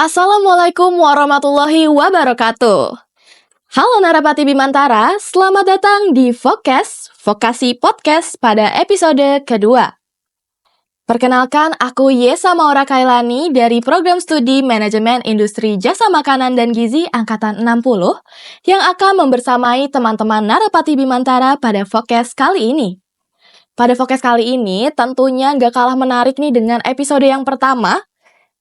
Assalamualaikum warahmatullahi wabarakatuh. Halo Narapati Bimantara, selamat datang di Vokasi Podcast pada episode kedua. Perkenalkan, aku Yesa Maura Kailani dari Program Studi Manajemen Industri Jasa Makanan dan Gizi Angkatan 60 yang akan membersamai teman-teman Narapati Bimantara pada Vokes kali ini. Pada Vokes kali ini tentunya gak kalah menarik nih dengan episode yang pertama,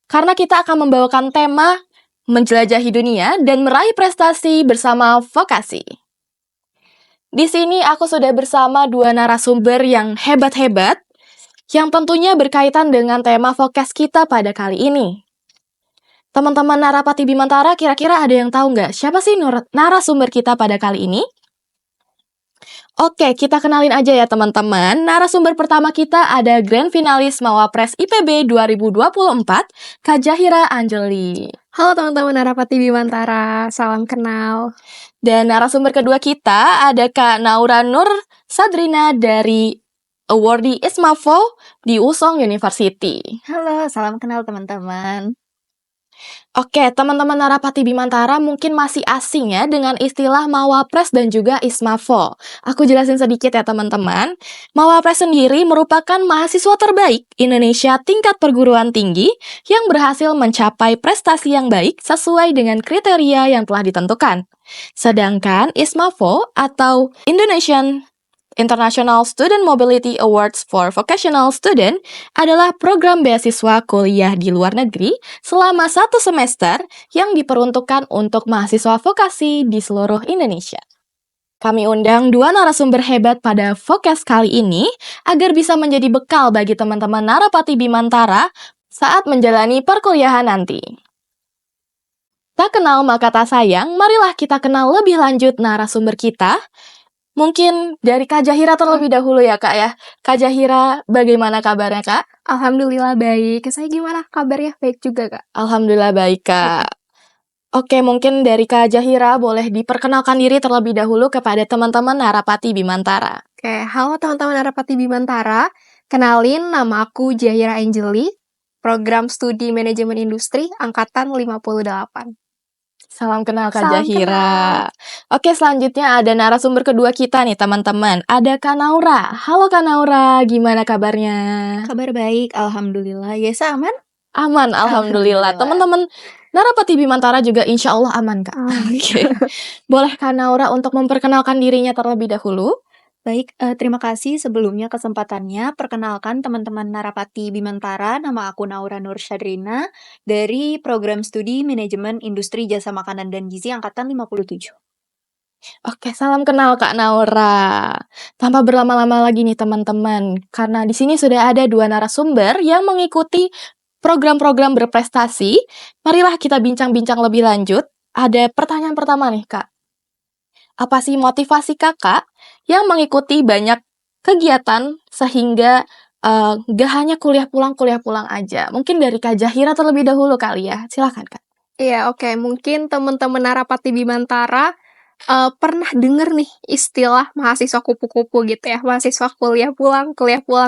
karena kita akan membawakan tema menjelajahi dunia dan meraih prestasi bersama vokasi. Di sini aku sudah bersama dua narasumber yang hebat-hebat, yang tentunya berkaitan dengan tema vokes kita pada kali ini. Teman-teman Narapati Bimantara, kira-kira ada yang tahu nggak siapa sih narasumber kita pada kali ini? Oke, kita kenalin aja ya teman-teman. Narasumber pertama kita ada Grand Finalis Mawapres IPB 2024, Kak Jahira Anjeli. Halo teman-teman Narapati Bimantara, salam kenal. Dan narasumber kedua kita ada Kak Naura Nur Sadrina dari Awardee ISMAFO di Usong University. Halo, salam kenal teman-teman. Oke, teman-teman Narapati Bimantara mungkin masih asing ya dengan istilah Mawapres dan juga ISMAFO. Aku jelasin sedikit ya teman-teman. Mawapres sendiri merupakan mahasiswa terbaik Indonesia tingkat perguruan tinggi yang berhasil mencapai prestasi yang baik sesuai dengan kriteria yang telah ditentukan. Sedangkan ISMAFO atau Indonesian International Student Mobility Awards for Vocational Student adalah program beasiswa kuliah di luar negeri selama 1 semester yang diperuntukkan untuk mahasiswa vokasi di seluruh Indonesia. Kami undang dua narasumber hebat pada Vokes kali ini agar bisa menjadi bekal bagi teman-teman Narapati Bimantara saat menjalani perkuliahan nanti. Tak kenal maka tak sayang, marilah kita kenal lebih lanjut narasumber kita. Mungkin dari Kak Jahira terlebih dahulu ya Kak ya. Kak Jahira, bagaimana kabarnya Kak? Alhamdulillah baik. Saya gimana kabarnya? Baik juga Kak. Alhamdulillah baik Kak. Oke, mungkin dari Kak Jahira boleh diperkenalkan diri terlebih dahulu kepada teman-teman Narapati Bimantara. Oke, halo teman-teman Narapati Bimantara. Kenalin, nama aku Jahira Anjeli, Program Studi Manajemen Industri Angkatan 58. Salam kenal Kak Salam Jahira. Oke, selanjutnya ada narasumber kedua kita nih teman-teman. Ada Kak Naura. Halo Kak Naura, gimana kabarnya? Kabar baik, alhamdulillah. Yesa aman? Aman, alhamdulillah. Teman-teman Narapati Bimantara juga insya Allah aman Kak. Oke. Boleh Kak Naura untuk memperkenalkan dirinya terlebih dahulu? Baik, terima kasih sebelumnya kesempatannya. Perkenalkan teman-teman Narapati Bimantara, nama aku Naura Nur Syadrina dari Program Studi Manajemen Industri Jasa Makanan dan Gizi Angkatan 57. Oke, salam kenal Kak Naura. Tanpa berlama-lama lagi nih teman-teman, karena di sini sudah ada dua narasumber yang mengikuti program-program berprestasi. Marilah kita bincang-bincang lebih lanjut. Ada pertanyaan pertama nih Kak. Apa sih motivasi kakak yang mengikuti banyak kegiatan sehingga gak hanya kuliah pulang aja? Mungkin dari Kak Jahira terlebih dahulu kali ya. Silakan Kak. Iya, oke. Mungkin teman-teman Narapati Bimantara pernah denger nih istilah mahasiswa kupu-kupu gitu ya. Mahasiswa kuliah pulang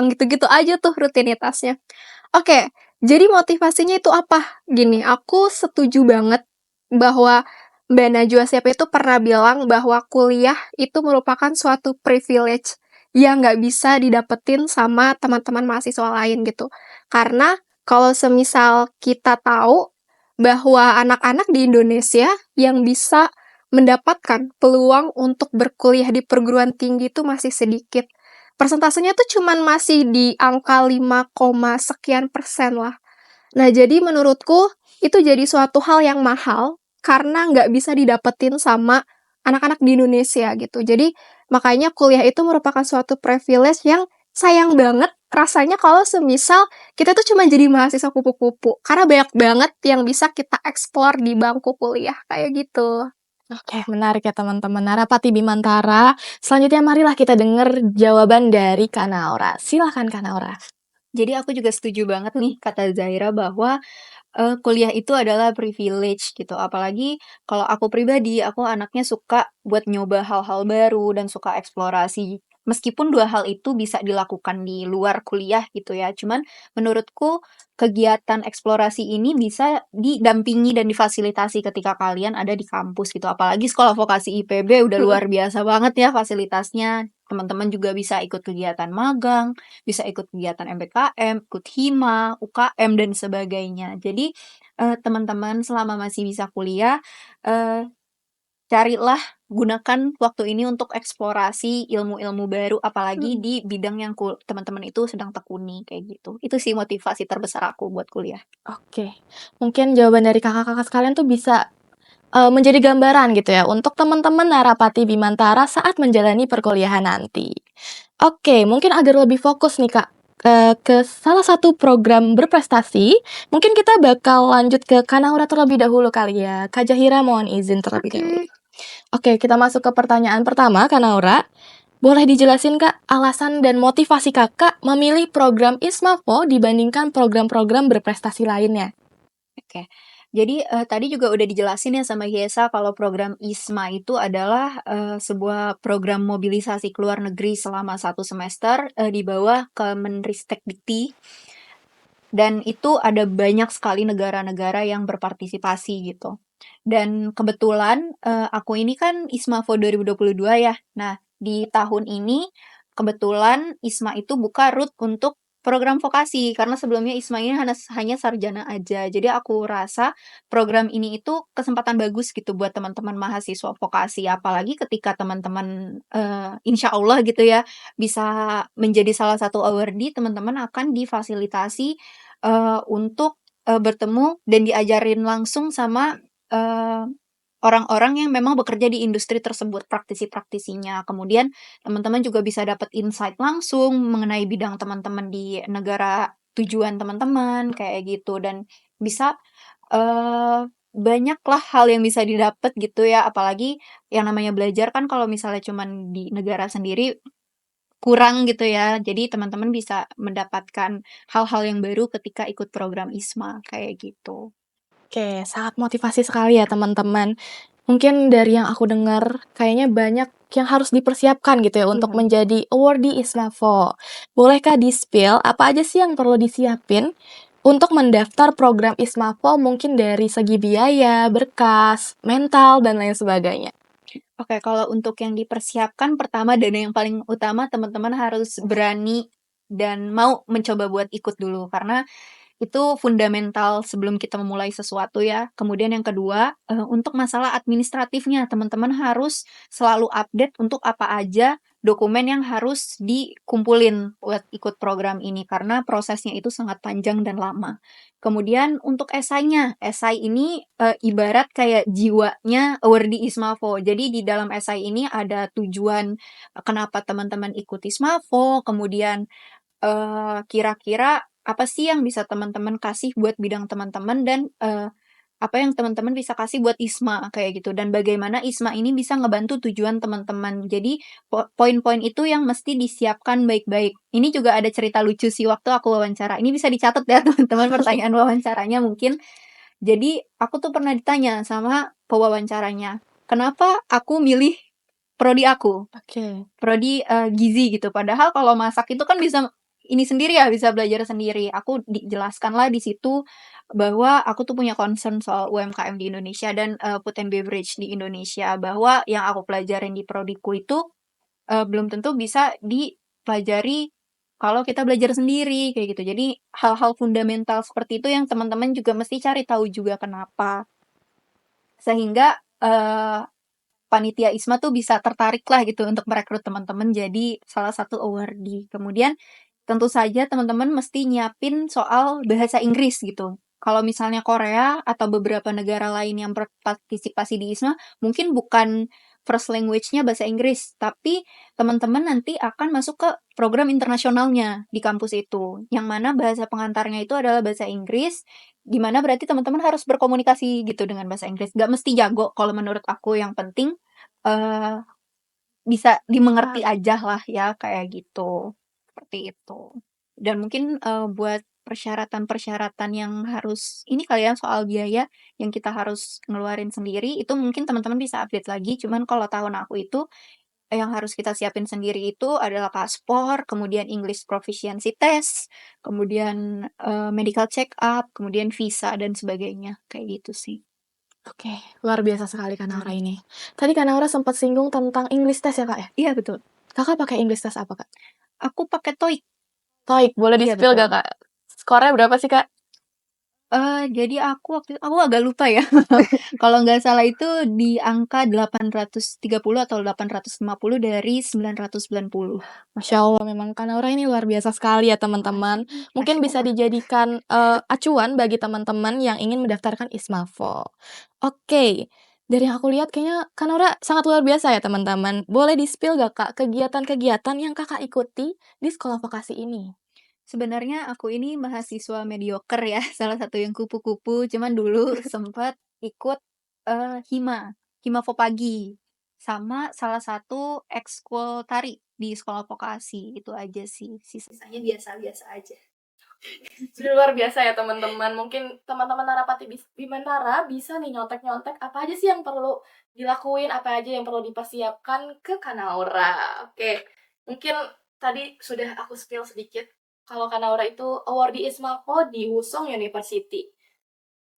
gitu-gitu aja tuh rutinitasnya. Oke, jadi motivasinya itu apa? Gini, aku setuju banget bahwa Mbak Najwa Shihab itu pernah bilang bahwa kuliah itu merupakan suatu privilege yang nggak bisa didapetin sama teman-teman mahasiswa lain gitu. Karena kalau semisal kita tahu bahwa anak-anak di Indonesia yang bisa mendapatkan peluang untuk berkuliah di perguruan tinggi itu masih sedikit. Persentasenya tuh cuman masih di angka 5, sekian persen lah. Nah, jadi menurutku itu jadi suatu hal yang mahal karena nggak bisa didapetin sama anak-anak di Indonesia gitu. Jadi makanya kuliah itu merupakan suatu privilege yang sayang banget rasanya kalau semisal kita tuh cuma jadi mahasiswa kupu-kupu. Karena banyak banget yang bisa kita eksplor di bangku kuliah kayak gitu. Oke, menarik ya teman-teman Narapati Bimantara. Selanjutnya marilah kita dengar jawaban dari Kak Naura. Silakan Kak Naura. Jadi aku juga setuju banget nih kata Zaira bahwa kuliah itu adalah privilege gitu. Apalagi kalau aku pribadi, aku anaknya suka buat nyoba hal-hal baru dan suka eksplorasi meskipun 2 hal itu bisa dilakukan di luar kuliah gitu ya, cuman menurutku kegiatan eksplorasi ini bisa didampingi dan difasilitasi ketika kalian ada di kampus gitu, apalagi sekolah vokasi IPB udah Mhm. luar biasa banget ya fasilitasnya. Teman-teman juga bisa ikut kegiatan magang, bisa ikut kegiatan MBKM, ikut hima, UKM, dan sebagainya. Jadi, teman-teman selama masih bisa kuliah, eee, carilah, gunakan waktu ini untuk eksplorasi ilmu-ilmu baru, apalagi Mhm. di bidang yang teman-teman itu sedang tekuni, kayak gitu. Itu sih motivasi terbesar aku buat kuliah. Oke, mungkin jawaban dari kakak-kakak sekalian tuh bisa, menjadi gambaran gitu ya untuk teman-teman Narapati Bimantara saat menjalani perkuliahan nanti. Oke, mungkin agar lebih fokus nih Kak, ke salah satu program berprestasi, mungkin kita bakal lanjut ke Kak Naura terlebih dahulu kali ya. Kak Zahira mohon izin terlebih dahulu. Oke. Oke, kita masuk ke pertanyaan pertama Kak Naura. Boleh dijelasin Kak, alasan dan motivasi Kakak memilih program Ismafo dibandingkan program-program berprestasi lainnya? Oke. Jadi, tadi juga udah dijelasin ya sama Yesa kalau program ISMA itu adalah, sebuah program mobilisasi ke luar negeri selama 1 semester, di bawah Kemenristekdikti, dan itu ada banyak sekali negara-negara yang berpartisipasi gitu. Dan kebetulan, aku ini kan Ismafo 2022 ya. Nah, di tahun ini kebetulan ISMA itu buka root untuk program vokasi, karena sebelumnya ISMA ini hanya sarjana aja. Jadi aku rasa program ini itu kesempatan bagus gitu buat teman-teman mahasiswa vokasi, apalagi ketika teman-teman, insya Allah gitu ya, bisa menjadi salah satu awardee, teman-teman akan difasilitasi, untuk, bertemu dan diajarin langsung sama Eee, orang-orang yang memang bekerja di industri tersebut, praktisi-praktisinya. Kemudian teman-teman juga bisa dapat insight langsung mengenai bidang teman-teman di negara tujuan teman-teman, kayak gitu. Dan bisa, banyaklah hal yang bisa didapat gitu ya, apalagi yang namanya belajar kan kalau misalnya cuman di negara sendiri kurang gitu ya. Jadi teman-teman bisa mendapatkan hal-hal yang baru ketika ikut program ISMA, kayak gitu. Oke, sangat motivasi sekali ya teman-teman. Mungkin dari yang aku dengar, kayaknya banyak yang harus dipersiapkan gitu ya untuk Iya. menjadi awardee Ismafo. Bolehkah di-spill apa aja sih yang perlu disiapin untuk mendaftar program Ismafo mungkin dari segi biaya, berkas, mental, dan lain sebagainya? Oke, kalau untuk yang dipersiapkan pertama dan yang paling utama teman-teman harus berani dan mau mencoba buat ikut dulu, karena itu fundamental sebelum kita memulai sesuatu ya. Kemudian yang kedua, untuk masalah administratifnya, teman-teman harus selalu update untuk apa aja dokumen yang harus dikumpulin buat ikut program ini, karena prosesnya itu sangat panjang dan lama. Kemudian untuk esainya, esai ini, ibarat kayak jiwanya awardee Ismafo. Jadi di dalam esai ini ada tujuan, kenapa teman-teman ikut Ismafo, kemudian kira-kira apa sih yang bisa teman-teman kasih buat bidang teman-teman dan, apa yang teman-teman bisa kasih buat ISMA, kayak gitu, dan bagaimana ISMA ini bisa ngebantu tujuan teman-teman. Jadi, poin-poin itu yang mesti disiapkan baik-baik. Ini juga ada cerita lucu sih waktu aku wawancara, ini bisa dicatat ya teman-teman pertanyaan wawancaranya mungkin. Jadi, aku tuh pernah ditanya sama pewawancaranya, "Kenapa aku milih prodi aku?" Oke. Prodi, gizi gitu. Padahal kalau masak itu kan bisa ini sendiri ya, bisa belajar sendiri. Aku dijelaskanlah di situ bahwa aku tuh punya concern soal UMKM di Indonesia dan, food and beverage di Indonesia, bahwa yang aku pelajarin di prodiku itu, belum tentu bisa dipelajari kalau kita belajar sendiri, kayak gitu. Jadi hal-hal fundamental seperti itu yang teman-teman juga mesti cari tahu juga kenapa. Sehingga, panitia ISMA tuh bisa tertarik lah gitu untuk merekrut teman-teman jadi salah satu awardee. Kemudian tentu saja teman-teman mesti nyiapin soal bahasa Inggris gitu. Kalau misalnya Korea atau beberapa negara lain yang berpartisipasi di ISMA, mungkin bukan first language-nya bahasa Inggris, tapi teman-teman nanti akan masuk ke program internasionalnya di kampus itu, yang mana bahasa pengantarnya itu adalah bahasa Inggris, di mana berarti teman-teman harus berkomunikasi gitu dengan bahasa Inggris. Nggak mesti jago kalau menurut aku, yang penting, eee, bisa dimengerti aja lah ya, kayak gitu. Seperti itu. Dan mungkin, buat persyaratan-persyaratan yang harus ini kali ya, soal biaya yang kita harus ngeluarin sendiri, itu mungkin teman-teman bisa update lagi. Cuman kalau tahun aku itu, yang harus kita siapin sendiri itu adalah paspor, kemudian English Proficiency Test, kemudian, medical check up, kemudian visa dan sebagainya, kayak gitu sih. Oke, luar biasa sekali Kak Naura ini. Tadi Kak Naura sempat singgung tentang English test ya, Kak, ya? Iya betul. Kakak pakai English test apa, Kak? Aku pakai TOEIC. TOEIC, boleh Iya di-spill betul. gak, Kak? Skornya berapa sih, Kak? Jadi aku agak lupa ya. Kalau nggak salah itu di angka 830 atau 850 dari 990. Masya Allah, memang Kak Naura ini luar biasa sekali ya teman-teman. Mungkin Masya bisa Allah. dijadikan acuan bagi teman-teman yang ingin mendaftarkan ISMAFO. Oke, dari yang aku lihat kayaknya Kak Naura sangat luar biasa ya teman-teman. Boleh di-spill gak Kak kegiatan-kegiatan yang Kakak ikuti di sekolah vokasi ini? Sebenarnya aku ini mahasiswa mediocre ya, salah satu yang kupu-kupu, cuman dulu sempet ikut, Hima Vopagi, sama salah satu ekskul tari di sekolah vokasi, itu aja sih, sisanya biasa-biasa aja. Sudah luar biasa ya teman-teman. Mungkin teman-teman Narapati Bimantara bisa nih nyontek-nyontek apa aja sih yang perlu dilakuin, apa aja yang perlu dipersiapkan ke Kanaura. Oke, mungkin tadi sudah aku spill sedikit. Kalau Kanaura itu award di ISMAPO di Wusong University.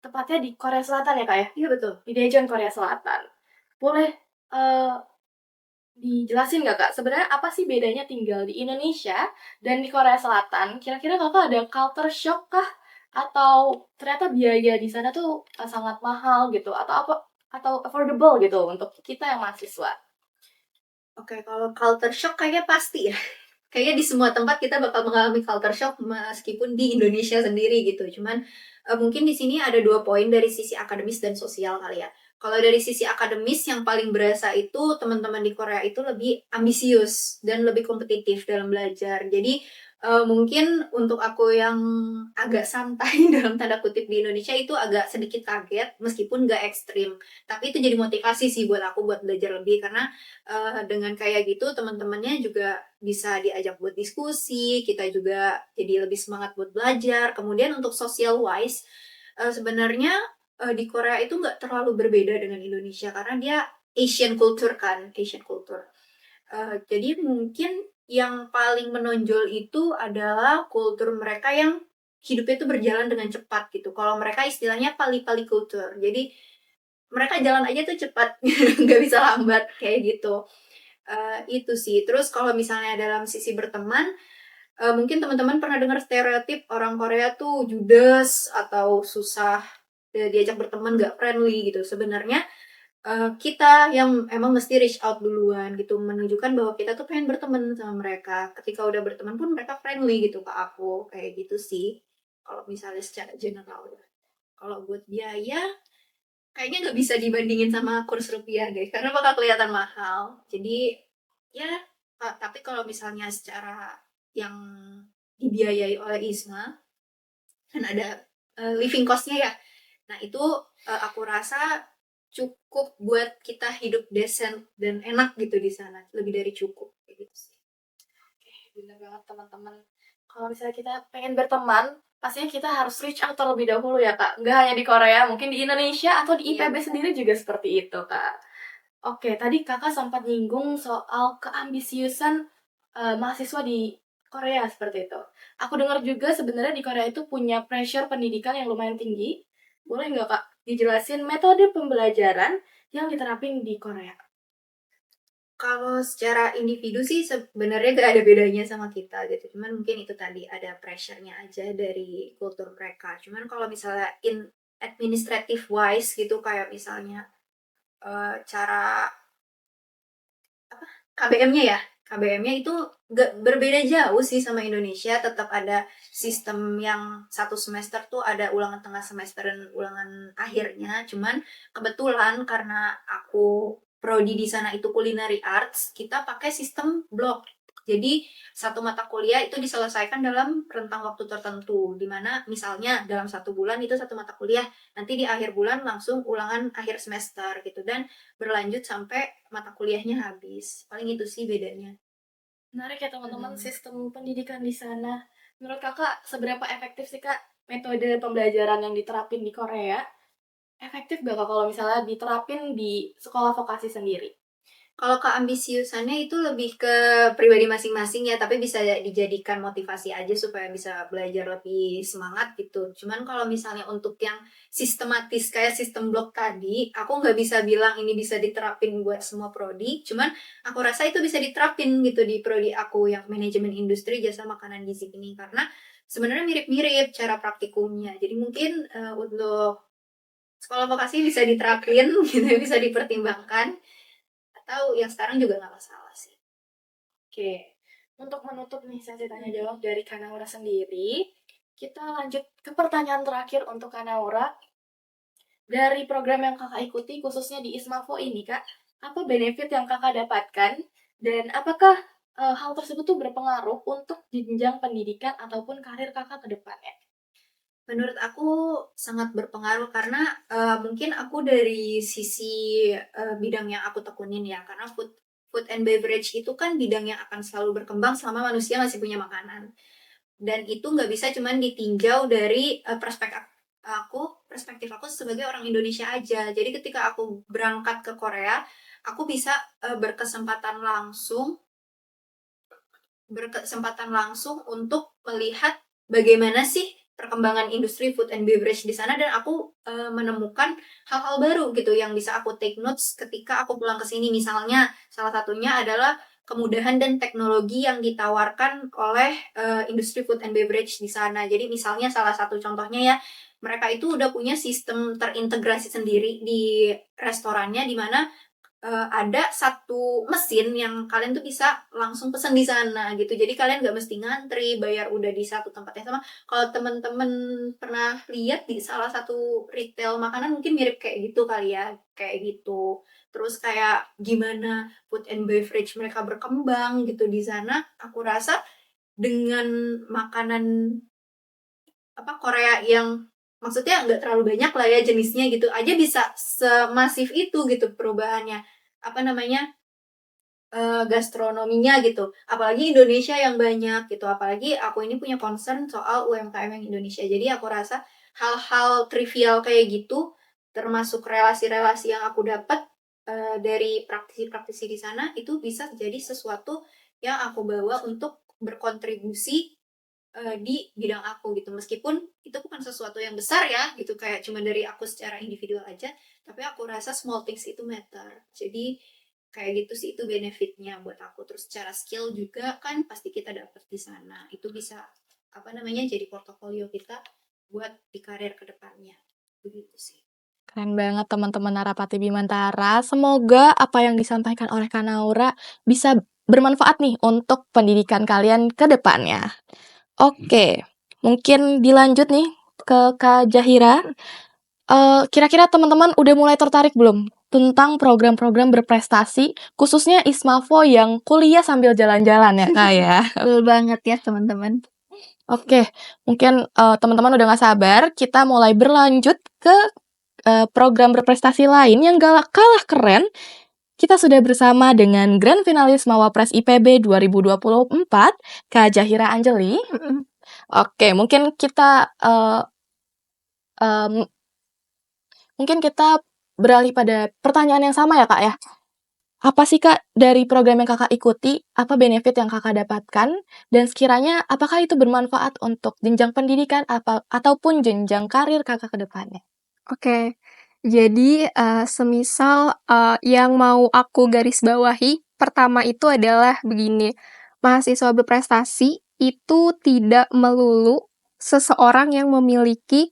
Tepatnya di Korea Selatan ya Kak ya? Iya betul. Di Daejeon, Korea Selatan. Boleh eh, dijelasin nggak Kak, sebenarnya apa sih bedanya tinggal di Indonesia dan di Korea Selatan? Kira-kira Kakak ada culture shock kah? Atau ternyata biaya di sana tuh sangat mahal gitu? Atau apa? Atau affordable gitu untuk kita yang mahasiswa? Oke, kalau culture shock kayaknya pasti ya. Kayaknya di semua tempat kita bakal mengalami culture shock meskipun di Indonesia sendiri gitu. Cuman mungkin di sini ada 2 poin dari sisi akademis dan sosial kali ya. Kalau dari sisi akademis yang paling berasa itu teman-teman di Korea itu lebih ambisius dan lebih kompetitif dalam belajar. Jadi mungkin untuk aku yang agak santai dalam tanda kutip di Indonesia itu agak sedikit kaget meskipun gak ekstrim. Tapi itu jadi motivasi sih buat aku buat belajar lebih karena dengan kayak gitu teman-temannya juga bisa diajak buat diskusi, kita juga jadi lebih semangat buat belajar. Kemudian untuk social wise, sebenarnya di Korea itu nggak terlalu berbeda dengan Indonesia karena dia Asian culture kan, Asian culture. Jadi mungkin yang paling menonjol itu adalah kultur mereka yang hidupnya itu berjalan dengan cepat gitu. Kalau mereka istilahnya pali-pali culture. Jadi mereka jalan aja tuh cepat, nggak bisa lambat kayak gitu. Itu sih. Terus kalau misalnya dalam sisi berteman, mungkin teman-teman pernah dengar stereotip orang Korea tuh judes atau susah diajak berteman, nggak friendly gitu. Sebenarnya kita yang emang mesti reach out duluan gitu, menunjukkan bahwa kita tuh pengen berteman sama mereka. Ketika udah berteman pun mereka friendly gitu ke aku, kayak gitu sih. Kalau misalnya secara general ya. Kalau buat biaya, kayaknya nggak bisa dibandingin sama kurs rupiah deh, karena bakal kelihatan mahal. Jadi ya, tapi kalau misalnya secara yang dibiayai oleh ISMA, kan ada living cost-nya ya. Nah itu aku rasa cukup buat kita hidup decent dan enak gitu di sana, lebih dari cukup kayak gitu sih. Bener banget teman-teman. Kalau misalnya kita pengen berteman, pastinya kita harus reach out terlebih dahulu ya Kak. Nggak hanya di Korea, mungkin di Indonesia atau di IPB sendiri juga seperti itu Kak. Oke, tadi Kakak sempat nyinggung soal keambisiusan mahasiswa di Korea seperti itu. Aku dengar juga sebenarnya di Korea itu punya pressure pendidikan yang lumayan tinggi. Boleh nggak Kak dijelasin metode pembelajaran yang diterapin di Korea? Kalau secara individu sih sebenarnya gak ada bedanya sama kita gitu. Cuman mungkin itu tadi ada pressure-nya aja dari kultur mereka. Cuman kalau misalnya in administrative wise gitu kayak misalnya cara KBM-nya ya. KBM-nya itu gak berbeda jauh sih sama Indonesia. Tetap ada sistem yang satu semester tuh ada ulangan tengah semester dan ulangan akhirnya. Cuman kebetulan karena aku prodi di sana itu culinary arts, kita pakai sistem blok. Jadi satu mata kuliah itu diselesaikan dalam rentang waktu tertentu, di mana misalnya dalam 1 bulan itu satu mata kuliah, nanti di akhir bulan langsung ulangan akhir semester gitu, dan berlanjut sampai mata kuliahnya habis. Paling itu sih bedanya. Menarik ya teman-teman sistem pendidikan di sana. Menurut Kakak seberapa efektif sih Kak metode pembelajaran yang diterapin di Korea? Efektif gak Kak kalau misalnya diterapin di sekolah vokasi sendiri? Kalau keambisiusannya itu lebih ke pribadi masing-masing ya, tapi bisa dijadikan motivasi aja supaya bisa belajar lebih semangat gitu. Cuman kalau misalnya untuk yang sistematis kayak sistem blok tadi, aku nggak bisa bilang ini bisa diterapin buat semua prodi, cuman aku rasa itu bisa diterapin gitu di prodi aku yang manajemen industri jasa makanan gizi ini, karena sebenarnya mirip-mirip cara praktikumnya. Jadi mungkin untuk sekolah vokasi bisa diterapin gitu, bisa dipertimbangkan. Atau yang sekarang juga nggak masalah sih. Oke, untuk menutup nih sesi tanya jawab dari Kanaura sendiri, kita lanjut ke pertanyaan terakhir untuk Kanaura. Dari program yang kakak ikuti, khususnya di Ismafo ini kak, apa benefit yang kakak dapatkan? Dan apakah hal tersebut tuh berpengaruh untuk jenjang pendidikan ataupun karir kakak ke depannya? Menurut aku sangat berpengaruh karena mungkin aku dari sisi bidang yang aku tekunin ya, karena food and beverage itu kan bidang yang akan selalu berkembang selama manusia masih punya makanan. Dan itu nggak bisa cuman ditinjau dari perspektif aku sebagai orang Indonesia aja. Jadi ketika aku berangkat ke Korea, aku bisa berkesempatan langsung untuk melihat bagaimana sih perkembangan industri food and beverage di sana, dan aku menemukan hal-hal baru gitu yang bisa aku take notes ketika aku pulang ke sini. Misalnya salah satunya adalah kemudahan dan teknologi yang ditawarkan oleh industri food and beverage di sana. Jadi misalnya salah satu contohnya ya, mereka itu udah punya sistem terintegrasi sendiri di restorannya, di mana ada satu mesin yang kalian tuh bisa langsung pesen di sana gitu. Jadi kalian nggak mesti ngantri, bayar udah di satu tempat yang sama. Kalau teman-teman pernah lihat di salah satu retail makanan mungkin mirip kayak gitu kali ya, kayak gitu. Terus kayak gimana food and beverage mereka berkembang gitu di sana. Aku rasa dengan makanan Korea yang maksudnya nggak terlalu banyak lah ya jenisnya gitu aja bisa semasif itu gitu perubahannya, gastronominya gitu, apalagi Indonesia yang banyak gitu, apalagi aku ini punya concern soal UMKM yang Indonesia. Jadi aku rasa hal-hal trivial kayak gitu, termasuk relasi-relasi yang aku dapat dari praktisi-praktisi di sana, itu bisa jadi sesuatu yang aku bawa untuk berkontribusi di bidang aku gitu. Meskipun itu bukan sesuatu yang besar ya gitu, kayak cuma dari aku secara individual aja, tapi aku rasa small things itu matter. Jadi kayak gitu sih, itu benefitnya buat aku. Terus secara skill juga kan pasti kita dapat di sana. Itu bisa jadi portofolio kita buat di karir kedepannya. Begitu sih. Keren banget teman-teman Narapati Bimantara. Semoga apa yang disampaikan oleh Kanaura bisa bermanfaat nih untuk pendidikan kalian ke depannya. Oke, mungkin dilanjut nih ke Kak Jahira. Kira-kira teman-teman udah mulai tertarik belum tentang program-program berprestasi, khususnya Ismafo yang kuliah sambil jalan-jalan ya Kak ya? Betul banget ya teman-teman. Oke, mungkin teman-teman udah gak sabar, kita mulai berlanjut ke program berprestasi lain yang gak kalah keren. Kita sudah bersama dengan Grand Finalis Mawapres IPB 2024, Kak Jahira Anjeli. Oke, mungkin kita beralih pada pertanyaan yang sama ya Kak ya. Apa sih Kak dari program yang Kakak ikuti, apa benefit yang Kakak dapatkan, dan sekiranya apakah itu bermanfaat untuk jenjang pendidikan ataupun jenjang karir Kakak ke depannya? Oke, jadi semisal yang mau aku garis bawahi, pertama itu adalah begini, mahasiswa berprestasi itu tidak melulu seseorang yang memiliki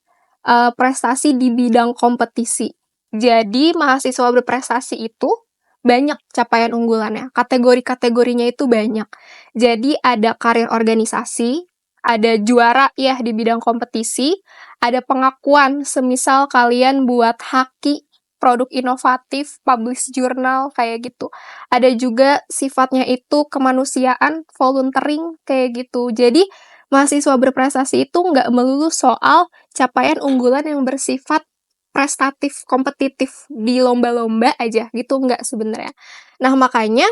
prestasi di bidang kompetisi. Jadi mahasiswa berprestasi itu banyak capaian unggulannya, kategori-kategorinya itu banyak. Jadi ada karir organisasi, ada juara ya di bidang kompetisi, ada pengakuan semisal kalian buat haki, produk inovatif, publish jurnal, kayak gitu. Ada juga sifatnya itu kemanusiaan, volunteering, kayak gitu. Jadi, mahasiswa berprestasi itu nggak melulu soal capaian unggulan yang bersifat prestatif, kompetitif, di lomba-lomba aja, gitu nggak sebenarnya. Nah, makanya,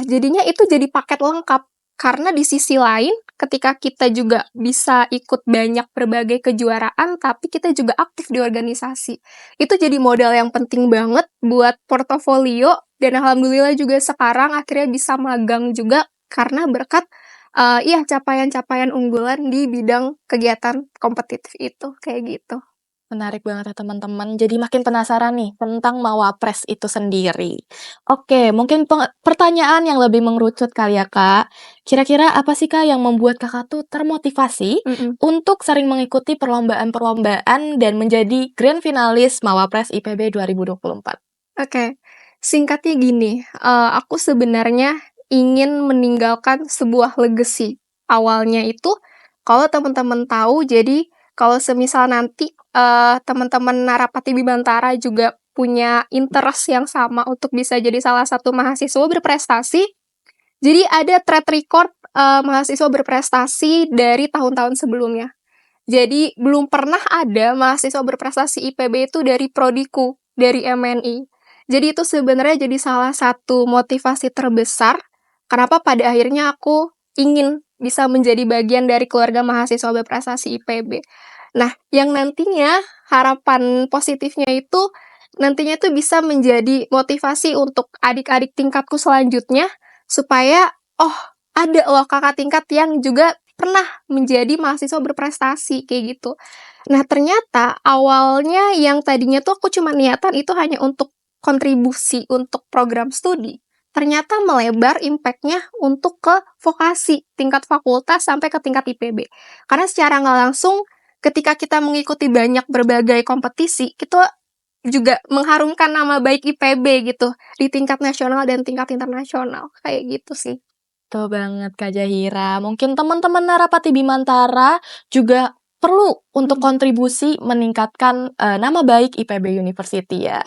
jadinya itu jadi paket lengkap. Karena di sisi lain, ketika kita juga bisa ikut banyak berbagai kejuaraan, tapi kita juga aktif di organisasi. Itu jadi modal yang penting banget buat portofolio Dan alhamdulillah juga sekarang akhirnya bisa magang juga karena berkat, capaian-capaian unggulan di bidang kegiatan kompetitif itu, kayak gitu. Menarik banget ya teman-teman. Jadi makin penasaran nih tentang Mawapres itu sendiri. Oke, mungkin pertanyaan yang lebih mengerucut kali ya Kak. Kira-kira apa sih Kak yang membuat Kakak tuh termotivasi Mhm. untuk sering mengikuti perlombaan-perlombaan dan menjadi grand finalis Mawapres IPB 2024? Oke, singkatnya gini, aku sebenarnya ingin meninggalkan sebuah legacy. Awalnya itu, kalau teman-teman tahu, jadi kalau semisal nanti, teman-teman Narapati Bimantara juga punya interest yang sama untuk bisa jadi salah satu mahasiswa berprestasi, jadi ada track record, mahasiswa berprestasi dari tahun-tahun sebelumnya. Jadi belum pernah ada mahasiswa berprestasi IPB itu dari prodiku, dari MNI. Jadi itu sebenarnya jadi salah satu motivasi terbesar kenapa pada akhirnya aku ingin bisa menjadi bagian dari keluarga mahasiswa berprestasi IPB. Nah, yang nantinya harapan positifnya itu nantinya tuh bisa menjadi motivasi untuk adik-adik tingkatku selanjutnya supaya, oh, ada loh kakak tingkat yang juga pernah menjadi mahasiswa berprestasi, kayak gitu. Nah, ternyata awalnya yang tadinya tuh aku cuma niatan itu hanya untuk kontribusi untuk program studi, ternyata melebar impact-nya untuk ke vokasi, tingkat fakultas sampai ke tingkat IPB. Karena secara nggak langsung, ketika kita mengikuti banyak berbagai kompetisi, kita juga mengharumkan nama baik IPB gitu, di tingkat nasional dan tingkat internasional, kayak gitu sih. Betul banget Kak Zahira. Mungkin teman-teman Narapati Bimantara juga perlu untuk kontribusi meningkatkan nama baik IPB University ya.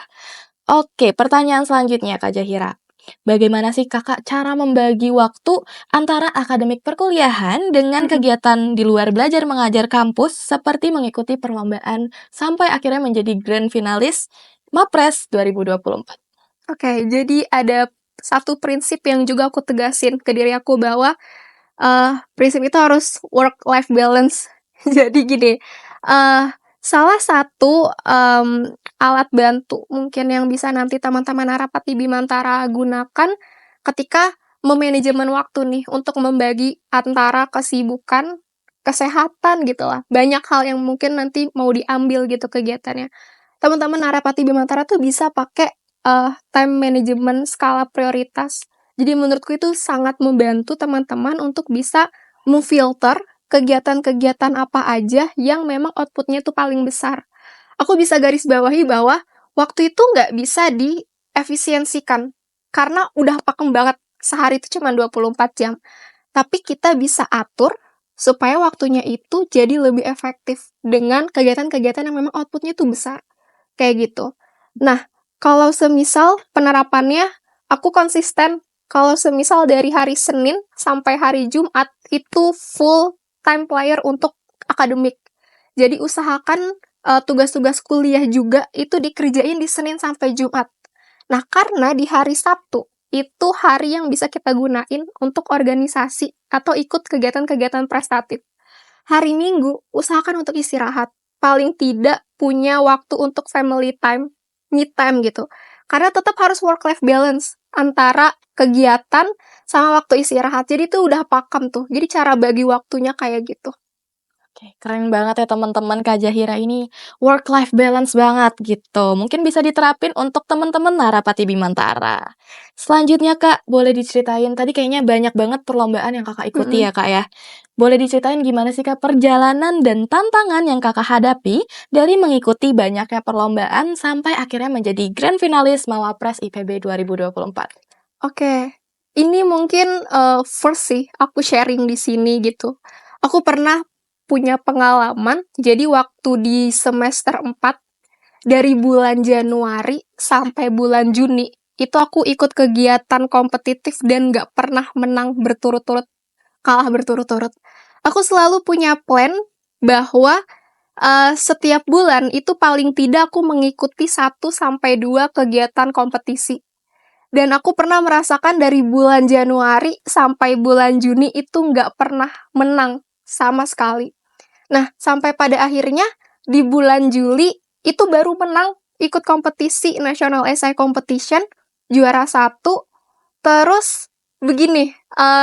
Oke, pertanyaan selanjutnya Kak Zahira. Bagaimana sih Kakak cara membagi waktu antara akademik perkuliahan dengan Mhm. kegiatan di luar belajar mengajar kampus seperti mengikuti perlombaan sampai akhirnya menjadi grand finalis Mapres 2024? Oke, jadi ada satu prinsip yang juga aku tegasin ke diri aku bahwa, prinsip itu harus work life balance. Jadi gini, eee, salah satu, alat bantu mungkin yang bisa nanti teman-teman Narapati Bimantara gunakan ketika memanajemen waktu nih untuk membagi antara kesibukan, kesehatan gitulah, banyak hal yang mungkin nanti mau diambil gitu kegiatannya. Teman-teman Narapati Bimantara tuh bisa pakai, time management skala prioritas. Jadi menurutku itu sangat membantu teman-teman untuk bisa memfilter kegiatan-kegiatan apa aja yang memang output-nya tuh paling besar. Aku bisa garis bawahi bahwa waktu itu nggak bisa diefisiensikan, karena udah pakem banget, sehari itu cuma 24 jam. Tapi kita bisa atur supaya waktunya itu jadi lebih efektif dengan kegiatan-kegiatan yang memang output-nya tuh besar. Kayak gitu. Nah, kalau semisal penerapannya, aku konsisten. Kalau semisal dari hari Senin sampai hari Jumat, itu full time player untuk akademik. Jadi usahakan, tugas-tugas kuliah juga itu dikerjain di Senin sampai Jumat. Nah, karena di hari Sabtu, itu hari yang bisa kita gunain untuk organisasi atau ikut kegiatan-kegiatan prestatif. Hari Minggu, usahakan untuk istirahat. Paling tidak punya waktu untuk family time, me time gitu. Karena tetap harus work-life balance antara kegiatan sama waktu istirahat. Jadi itu udah pakem tuh. Jadi cara bagi waktunya kayak gitu. Oke, keren banget ya teman-teman Kak Zahira ini work life balance banget gitu. Mungkin bisa diterapin untuk teman-teman Narapati Bimantara. Selanjutnya Kak, boleh diceritain tadi kayaknya banyak banget perlombaan yang Kakak ikuti Mhm. ya Kak ya. Boleh diceritain gimana sih Kak perjalanan dan tantangan yang Kakak hadapi dari mengikuti banyaknya perlombaan sampai akhirnya menjadi grand finalis Mawapres IPB 2024? Oke, ini mungkin, first sih aku sharing di sini gitu. Aku pernah punya pengalaman, jadi waktu di semester 4 dari bulan Januari sampai bulan Juni, itu aku ikut kegiatan kompetitif dan nggak pernah menang berturut-turut, kalah berturut-turut. Aku selalu punya plan bahwa, setiap bulan itu paling tidak aku mengikuti 1 sampai 2 kegiatan kompetisi. Dan aku pernah merasakan dari bulan Januari sampai bulan Juni itu nggak pernah menang sama sekali. Nah, sampai pada akhirnya di bulan Juli itu baru menang ikut kompetisi National Essay Competition juara 1, terus begini,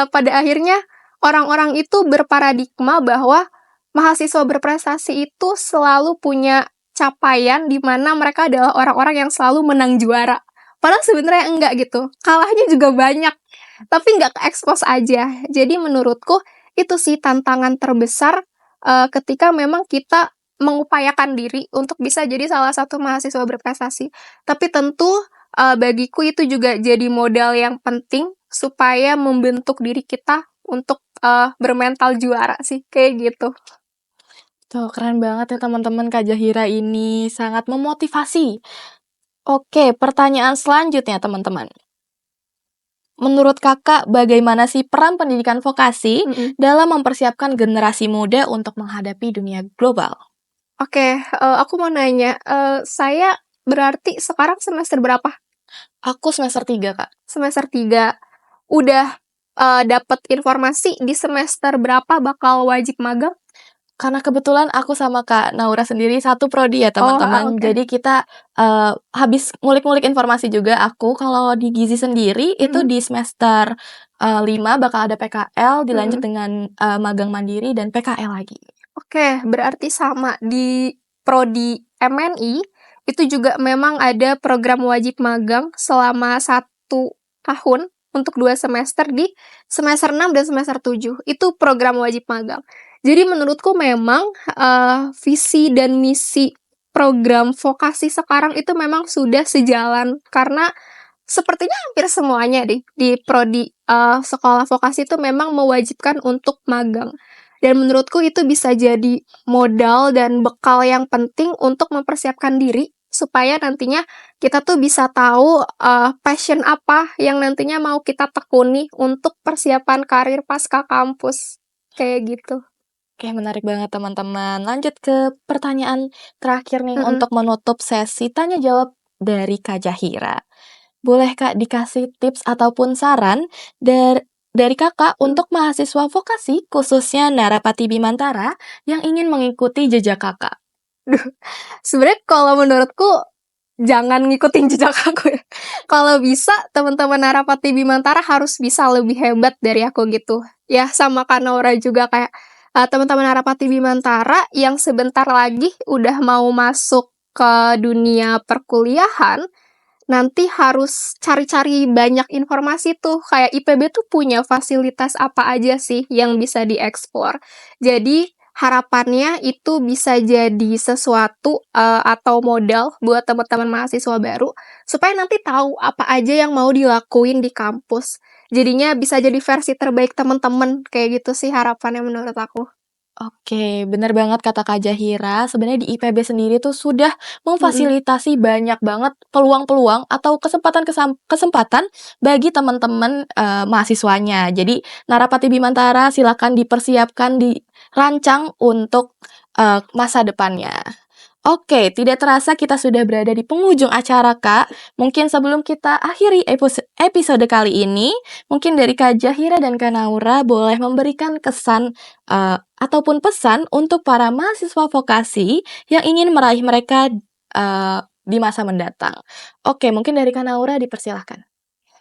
pada akhirnya orang-orang itu berparadigma bahwa mahasiswa berprestasi itu selalu punya capaian di mana mereka adalah orang-orang yang selalu menang juara. Padahal sebenarnya enggak gitu, kalahnya juga banyak, tapi nggak ke-expose aja. Jadi menurutku itu sih tantangan terbesar, ketika memang kita mengupayakan diri untuk bisa jadi salah satu mahasiswa berprestasi. Tapi tentu, bagiku itu juga jadi modal yang penting supaya membentuk diri kita untuk, bermental juara sih, kayak gitu. Tuh, keren banget ya teman-teman, Kak Zahira ini sangat memotivasi. Oke, pertanyaan selanjutnya teman-teman. Menurut Kakak, bagaimana sih peran pendidikan vokasi dalam mempersiapkan generasi muda untuk menghadapi dunia global? Oke, aku mau nanya, saya berarti sekarang semester berapa? Aku semester 3, Kak. Semester 3. Udah, dapet informasi di semester berapa bakal wajib magang? Karena kebetulan aku sama Kak Naura sendiri satu prodi ya Oh, teman-teman. oke. Jadi kita habis ngulik-ngulik informasi juga. Aku kalau di Gizi sendiri itu di semester 5 bakal ada PKL, dilanjut dengan magang mandiri dan PKL lagi. Oke, berarti sama. Di prodi MNI, itu juga memang ada program wajib magang selama 1 tahun untuk 2 semester di semester 6 dan semester 7. Itu program wajib magang. Jadi menurutku memang, visi dan misi program vokasi sekarang itu memang sudah sejalan, karena sepertinya hampir semuanya deh di prodi, sekolah vokasi itu memang mewajibkan untuk magang. Dan menurutku itu bisa jadi modal dan bekal yang penting untuk mempersiapkan diri, supaya nantinya kita tuh bisa tahu, passion apa yang nantinya mau kita tekuni untuk persiapan karir pasca kampus, kayak gitu. Oke, menarik banget teman-teman. Lanjut ke pertanyaan terakhir nih untuk menutup sesi tanya jawab dari Kak Zahira. Boleh Kak dikasih tips ataupun saran dari Kakak untuk mahasiswa vokasi khususnya Narapati Bimantara yang ingin mengikuti jejak Kakak? Sebenarnya kalau menurutku jangan ngikutin jejak aku ya. Kalau bisa teman-teman Narapati Bimantara harus bisa lebih hebat dari aku gitu. Ya sama Kak Naura juga kayak, teman-teman Narapati Bimantara yang sebentar lagi udah mau masuk ke dunia perkuliahan, nanti harus cari-cari banyak informasi tuh, kayak IPB tuh punya fasilitas apa aja sih yang bisa dieksplor. Jadi harapannya itu bisa jadi sesuatu, atau modal buat teman-teman mahasiswa baru, supaya nanti tahu apa aja yang mau dilakuin di kampus. Jadinya bisa jadi versi terbaik teman-teman, kayak gitu sih harapannya menurut aku. Oke, bener banget kata Kak Zahira. Sebenarnya di IPB sendiri tuh sudah memfasilitasi banyak banget peluang-peluang atau kesempatan bagi teman-teman mahasiswanya. Jadi Narapati Bimantara silakan dipersiapkan, dirancang untuk masa depannya. Oke, tidak terasa kita sudah berada di penghujung acara, Kak. Mungkin sebelum kita akhiri episode kali ini, mungkin dari Kak Zahira dan Kak Naura boleh memberikan kesan ataupun pesan untuk para mahasiswa vokasi yang ingin meraih mereka di masa mendatang. Oke, mungkin dari Kak Naura dipersilahkan.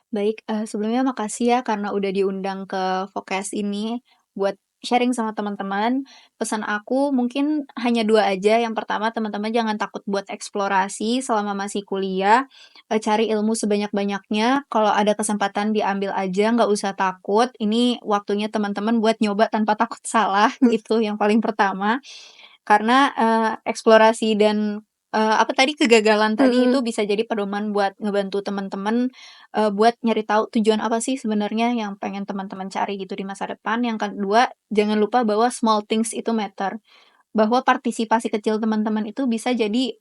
Baik, sebelumnya makasih ya karena udah diundang ke Vokes ini buat sharing sama teman-teman. Pesan aku mungkin hanya 2 aja. Yang pertama, teman-teman jangan takut buat eksplorasi selama masih kuliah, cari ilmu sebanyak-banyaknya. Kalau ada kesempatan diambil aja, nggak usah takut. Ini waktunya teman-teman buat nyoba tanpa takut salah, itu yang paling pertama. Karena, eksplorasi dan, apa tadi, kegagalan tadi itu bisa jadi pedoman buat ngebantu teman-teman, buat nyari tahu tujuan apa sih sebenarnya yang pengen teman-teman cari gitu di masa depan. Yang kedua, jangan lupa bahwa small things itu matter, bahwa partisipasi kecil teman-teman itu bisa jadi,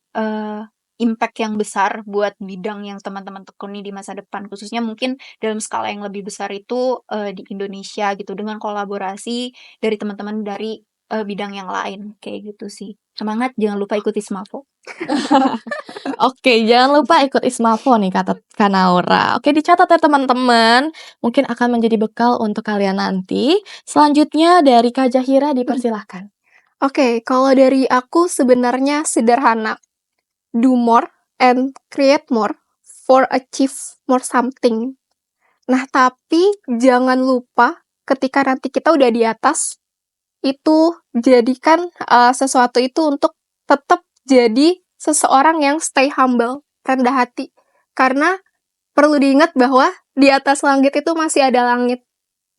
impact yang besar buat bidang yang teman-teman tekuni di masa depan. Khususnya mungkin dalam skala yang lebih besar itu, di Indonesia gitu, dengan kolaborasi dari teman-teman dari, bidang yang lain, kayak gitu sih. Semangat, jangan lupa ikuti SMAVO. Oke, jangan lupa ikut Ismafo nih kata Kak Naura. Oke, dicatat ya teman-teman. Mungkin akan menjadi bekal untuk kalian nanti. Selanjutnya dari Kak Zahira dipersilahkan. Oke, kalau dari aku sebenarnya sederhana. Do more and create more. for achieve more something. Nah, tapi jangan lupa ketika nanti kita udah di atas, itu jadikan sesuatu itu untuk tetap jadi seseorang yang stay humble, rendah hati. Karena perlu diingat bahwa di atas langit itu masih ada langit.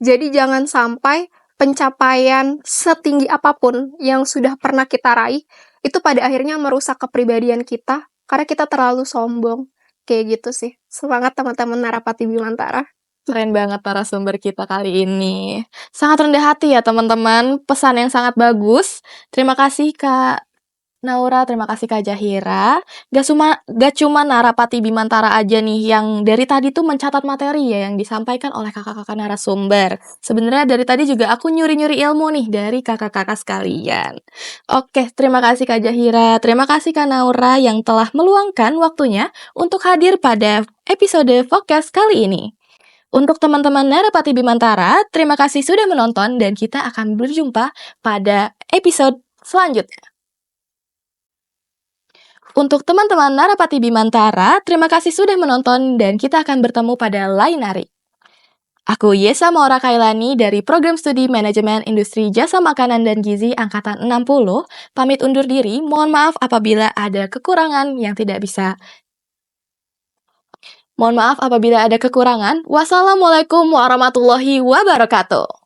Jadi jangan sampai pencapaian setinggi apapun yang sudah pernah kita raih, itu pada akhirnya merusak kepribadian kita, karena kita terlalu sombong. Kayak gitu sih. Semangat teman-teman Narapati Bimantara. Keren banget narasumber kita kali ini. Sangat rendah hati ya teman-teman, pesan yang sangat bagus. Terima kasih Kak Naura, terima kasih Kak Jahira. Gak cuma Narapati Bimantara aja nih yang dari tadi tuh mencatat materi ya yang disampaikan oleh kakak-kakak narasumber. Sebenarnya dari tadi juga aku nyuri-nyuri ilmu nih dari kakak-kakak sekalian. Oke, terima kasih Kak Jahira, terima kasih Kak Naura yang telah meluangkan waktunya untuk hadir pada episode Focus kali ini. Untuk teman-teman Narapati Bimantara, terima kasih sudah menonton dan kita akan berjumpa pada episode selanjutnya. Untuk teman-teman Narapati Bimantara, terima kasih sudah menonton dan kita akan bertemu pada lain hari. Aku Yesa Maura Kailani dari Program Studi Manajemen Industri Jasa Makanan dan Gizi Angkatan 60, pamit undur diri, mohon maaf apabila ada kekurangan yang tidak bisa. Mohon maaf apabila ada kekurangan. Wassalamualaikum warahmatullahi wabarakatuh.